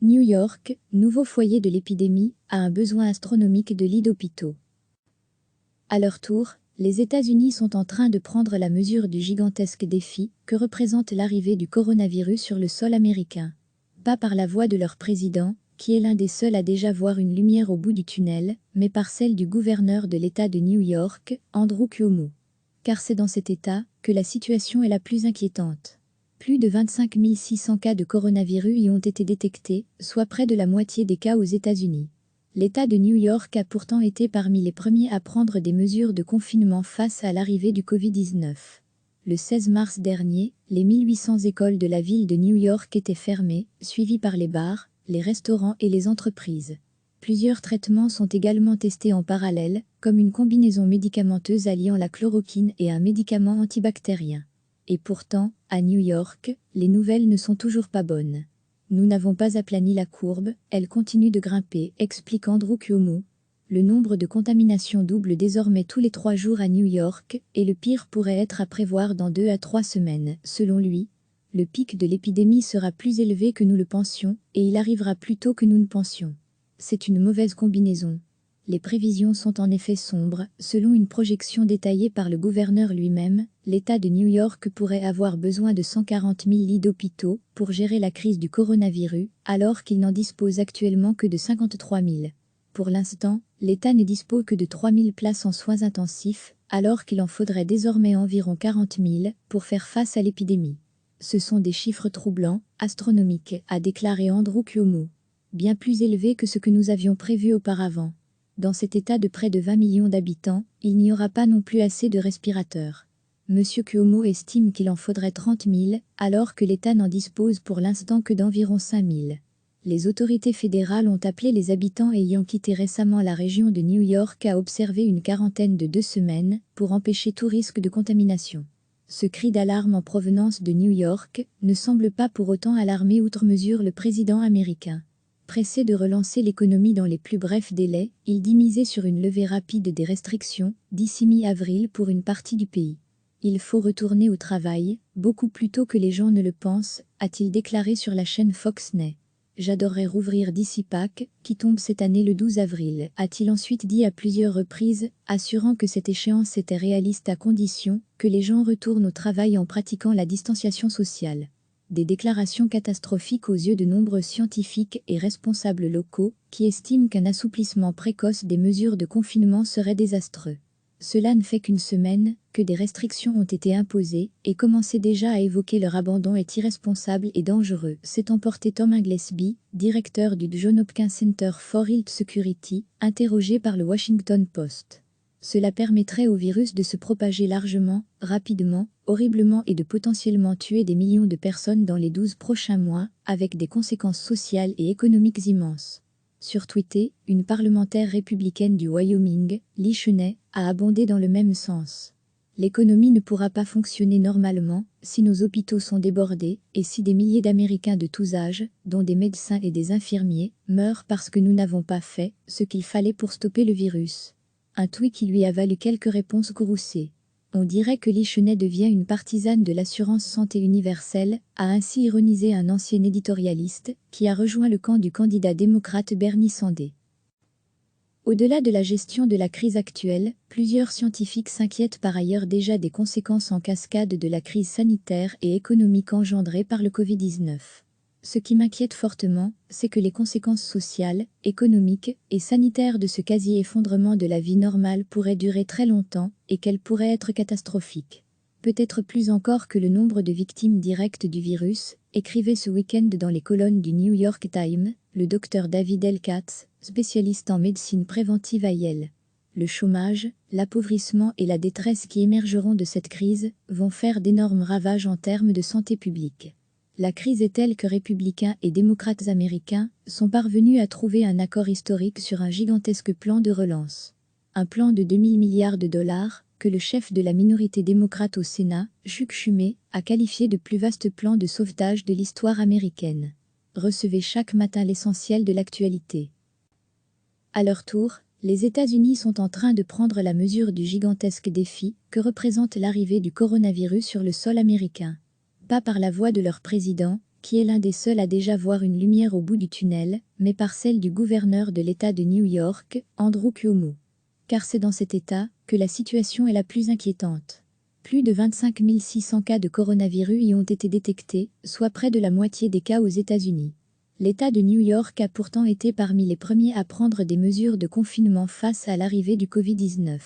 New York, nouveau foyer de l'épidémie, a un besoin astronomique de lits d'hôpitaux. À leur tour, les États-Unis sont en train de prendre la mesure du gigantesque défi que représente l'arrivée du coronavirus sur le sol américain. Pas par la voix de leur président, qui est l'un des seuls à déjà voir une lumière au bout du tunnel, mais par celle du gouverneur de l'État de New York, Andrew Cuomo. Car c'est dans cet État que la situation est la plus inquiétante. Plus de 25 600 cas de coronavirus y ont été détectés, soit près de la moitié des cas aux États-Unis. L'État de New York a pourtant été parmi les premiers à prendre des mesures de confinement face à l'arrivée du Covid-19. Le 16 mars dernier, les 1800 écoles de la ville de New York étaient fermées, suivies par les bars, les restaurants et les entreprises. Plusieurs traitements sont également testés en parallèle, comme une combinaison médicamenteuse alliant la chloroquine et un médicament antibactérien. Et pourtant, à New York, les nouvelles ne sont toujours pas bonnes. Nous n'avons pas aplani la courbe, elle continue de grimper, explique Andrew Cuomo. Le nombre de contaminations double désormais tous les 3 jours à New York, et le pire pourrait être à prévoir dans 2 à 3 semaines, selon lui. Le pic de l'épidémie sera plus élevé que nous le pensions, et il arrivera plus tôt que nous ne pensions. C'est une mauvaise combinaison. Les prévisions sont en effet sombres. Selon une projection détaillée par le gouverneur lui-même, l'État de New York pourrait avoir besoin de 140 000 lits d'hôpitaux pour gérer la crise du coronavirus, alors qu'il n'en dispose actuellement que de 53 000. Pour l'instant, l'État ne dispose que de 3 000 places en soins intensifs, alors qu'il en faudrait désormais environ 40 000 pour faire face à l'épidémie. Ce sont des chiffres troublants, astronomiques, a déclaré Andrew Cuomo. Bien plus élevés que ce que nous avions prévu auparavant. Dans cet État de près de 20 millions d'habitants, il n'y aura pas non plus assez de respirateurs. M. Cuomo estime qu'il en faudrait 30 000, alors que l'État n'en dispose pour l'instant que d'environ 5 000. Les autorités fédérales ont appelé les habitants ayant quitté récemment la région de New York à observer une quarantaine de 2 semaines pour empêcher tout risque de contamination. Ce cri d'alarme en provenance de New York ne semble pas pour autant alarmer outre mesure le président américain. Pressé de relancer l'économie dans les plus brefs délais, il dit miser sur une levée rapide des restrictions, d'ici mi-avril pour une partie du pays. Il faut retourner au travail, beaucoup plus tôt que les gens ne le pensent, a-t-il déclaré sur la chaîne Fox News. J'adorerais rouvrir d'ici Pâques, qui tombe cette année le 12 avril, a-t-il ensuite dit à plusieurs reprises, assurant que cette échéance était réaliste à condition que les gens retournent au travail en pratiquant la distanciation sociale. Des déclarations catastrophiques aux yeux de nombreux scientifiques et responsables locaux qui estiment qu'un assouplissement précoce des mesures de confinement serait désastreux. Cela ne fait qu'une semaine que des restrictions ont été imposées et commençait déjà à évoquer leur abandon est irresponsable et dangereux, s'est emporté Tom Inglesby, directeur du Johns Hopkins Center for Health Security, interrogé par le Washington Post. Cela permettrait au virus de se propager largement, rapidement, horriblement et de potentiellement tuer des millions de personnes dans les 12 prochains mois, avec des conséquences sociales et économiques immenses. Sur Twitter, une parlementaire républicaine du Wyoming, Lee Cheney, a abondé dans le même sens. L'économie ne pourra pas fonctionner normalement si nos hôpitaux sont débordés et si des milliers d'Américains de tous âges, dont des médecins et des infirmiers, meurent parce que nous n'avons pas fait ce qu'il fallait pour stopper le virus. Un tweet qui lui a valu quelques réponses courroucées. On dirait que Lee Cheney devient une partisane de l'assurance santé universelle, a ainsi ironisé un ancien éditorialiste qui a rejoint le camp du candidat démocrate Bernie Sanders. Au-delà de la gestion de la crise actuelle, plusieurs scientifiques s'inquiètent par ailleurs déjà des conséquences en cascade de la crise sanitaire et économique engendrée par le Covid-19. Ce qui m'inquiète fortement, c'est que les conséquences sociales, économiques et sanitaires de ce quasi-effondrement de la vie normale pourraient durer très longtemps et qu'elles pourraient être catastrophiques. Peut-être plus encore que le nombre de victimes directes du virus, écrivait ce week-end dans les colonnes du New York Times, le docteur David L. Katz, spécialiste en médecine préventive à Yale. Le chômage, l'appauvrissement et la détresse qui émergeront de cette crise vont faire d'énormes ravages en termes de santé publique. La crise est telle que républicains et démocrates américains sont parvenus à trouver un accord historique sur un gigantesque plan de relance. Un plan de 2 000 milliards de dollars que le chef de la minorité démocrate au Sénat, Chuck Schumer, a qualifié de plus vaste plan de sauvetage de l'histoire américaine. Recevez chaque matin l'essentiel de l'actualité. À leur tour, les États-Unis sont en train de prendre la mesure du gigantesque défi que représente l'arrivée du coronavirus sur le sol américain. Pas par la voix de leur président, qui est l'un des seuls à déjà voir une lumière au bout du tunnel, mais par celle du gouverneur de l'État de New York, Andrew Cuomo. Car c'est dans cet État que la situation est la plus inquiétante. Plus de 25 600 cas de coronavirus y ont été détectés, soit près de la moitié des cas aux États-Unis. L'État de New York a pourtant été parmi les premiers à prendre des mesures de confinement face à l'arrivée du Covid-19.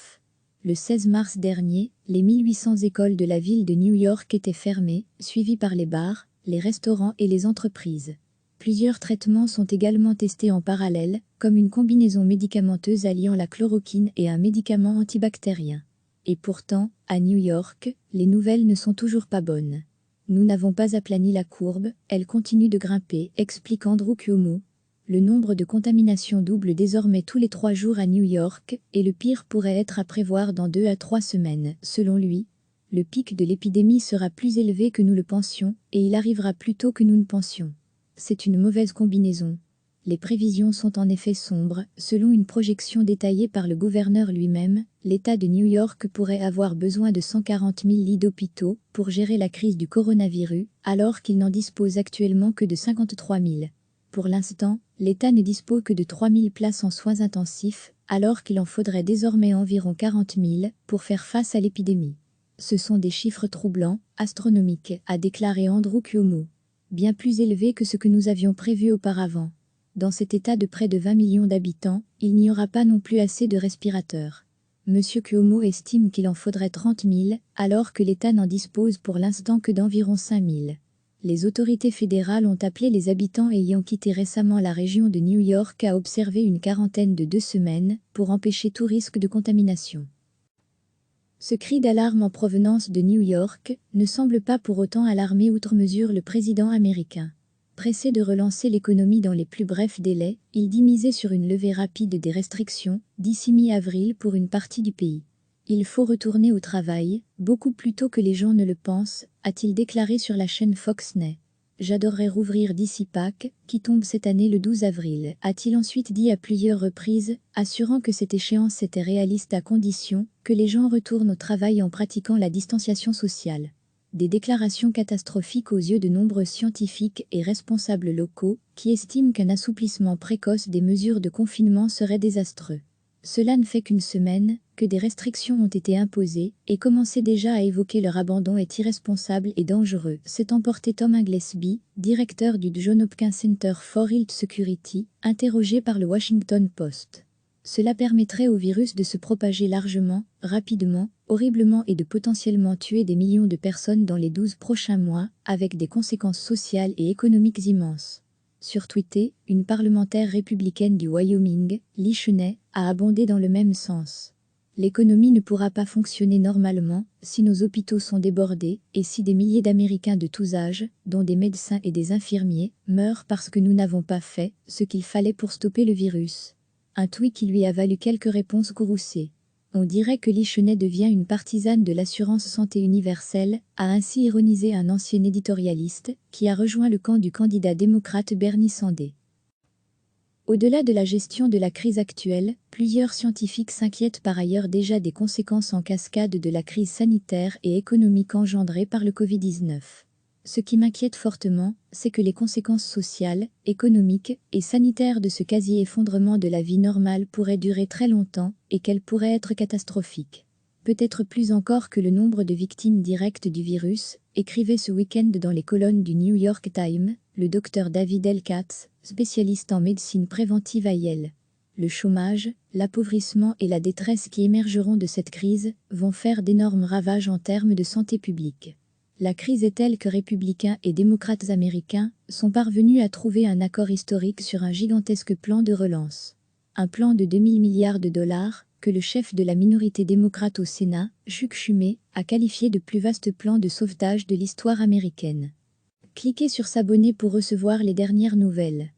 Le 16 mars dernier, les 1800 écoles de la ville de New York étaient fermées, suivies par les bars, les restaurants et les entreprises. Plusieurs traitements sont également testés en parallèle, comme une combinaison médicamenteuse alliant la chloroquine et un médicament antibactérien. Et pourtant, à New York, les nouvelles ne sont toujours pas bonnes. Nous n'avons pas aplani la courbe, elle continue de grimper, explique Andrew Cuomo. Le nombre de contaminations double désormais tous les 3 jours à New York, et le pire pourrait être à prévoir dans 2 à 3 semaines, selon lui. Le pic de l'épidémie sera plus élevé que nous le pensions, et il arrivera plus tôt que nous ne pensions. C'est une mauvaise combinaison. Les prévisions sont en effet sombres. Selon une projection détaillée par le gouverneur lui-même, l'État de New York pourrait avoir besoin de 140 000 lits d'hôpitaux pour gérer la crise du coronavirus, alors qu'il n'en dispose actuellement que de 53 000. Pour l'instant, l'État ne dispose que de 3 000 places en soins intensifs, alors qu'il en faudrait désormais environ 40 000 pour faire face à l'épidémie. Ce sont des chiffres troublants, astronomiques, a déclaré Andrew Cuomo. Bien plus élevés que ce que nous avions prévu auparavant. Dans cet État de près de 20 millions d'habitants, il n'y aura pas non plus assez de respirateurs. M. Cuomo estime qu'il en faudrait 30 000, alors que l'État n'en dispose pour l'instant que d'environ 5 000. Les autorités fédérales ont appelé les habitants ayant quitté récemment la région de New York à observer une quarantaine de 2 semaines pour empêcher tout risque de contamination. Ce cri d'alarme en provenance de New York ne semble pas pour autant alarmer outre mesure le président américain. Pressé de relancer l'économie dans les plus brefs délais, il dit miser sur une levée rapide des restrictions, d'ici mi-avril pour une partie du pays. Il faut retourner au travail, beaucoup plus tôt que les gens ne le pensent, a-t-il déclaré sur la chaîne Fox News. J'adorerais rouvrir d'ici Pâques, qui tombe cette année le 12 avril, a-t-il ensuite dit à plusieurs reprises, assurant que cette échéance était réaliste à condition que les gens retournent au travail en pratiquant la distanciation sociale. Des déclarations catastrophiques aux yeux de nombreux scientifiques et responsables locaux qui estiment qu'un assouplissement précoce des mesures de confinement serait désastreux. Cela ne fait qu'une semaine que des restrictions ont été imposées et commencer déjà à évoquer leur abandon est irresponsable et dangereux, s'est emporté Tom Inglesby, directeur du Johns Hopkins Center for Health Security, interrogé par le Washington Post. Cela permettrait au virus de se propager largement, rapidement, horriblement et de potentiellement tuer des millions de personnes dans les 12 prochains mois, avec des conséquences sociales et économiques immenses. Sur Twitter, une parlementaire républicaine du Wyoming, Lee Cheney, a abondé dans le même sens. L'économie ne pourra pas fonctionner normalement si nos hôpitaux sont débordés et si des milliers d'Américains de tous âges, dont des médecins et des infirmiers, meurent parce que nous n'avons pas fait ce qu'il fallait pour stopper le virus. Un tweet qui lui a valu quelques réponses courroucées. On dirait que Lee Cheney devient une partisane de l'assurance santé universelle, a ainsi ironisé un ancien éditorialiste qui a rejoint le camp du candidat démocrate Bernie Sanders. Au-delà de la gestion de la crise actuelle, plusieurs scientifiques s'inquiètent par ailleurs déjà des conséquences en cascade de la crise sanitaire et économique engendrée par le Covid-19. Ce qui m'inquiète fortement, c'est que les conséquences sociales, économiques et sanitaires de ce quasi-effondrement de la vie normale pourraient durer très longtemps et qu'elles pourraient être catastrophiques. Peut-être plus encore que le nombre de victimes directes du virus, écrivait ce week-end dans les colonnes du New York Times, le docteur David L. Katz, spécialiste en médecine préventive à Yale. Le chômage, l'appauvrissement et la détresse qui émergeront de cette crise vont faire d'énormes ravages en termes de santé publique. La crise est telle que républicains et démocrates américains sont parvenus à trouver un accord historique sur un gigantesque plan de relance. Un plan de 2 000 milliards de dollars que le chef de la minorité démocrate au Sénat, Chuck Schumer, a qualifié de plus vaste plan de sauvetage de l'histoire américaine. Cliquez sur s'abonner pour recevoir les dernières nouvelles.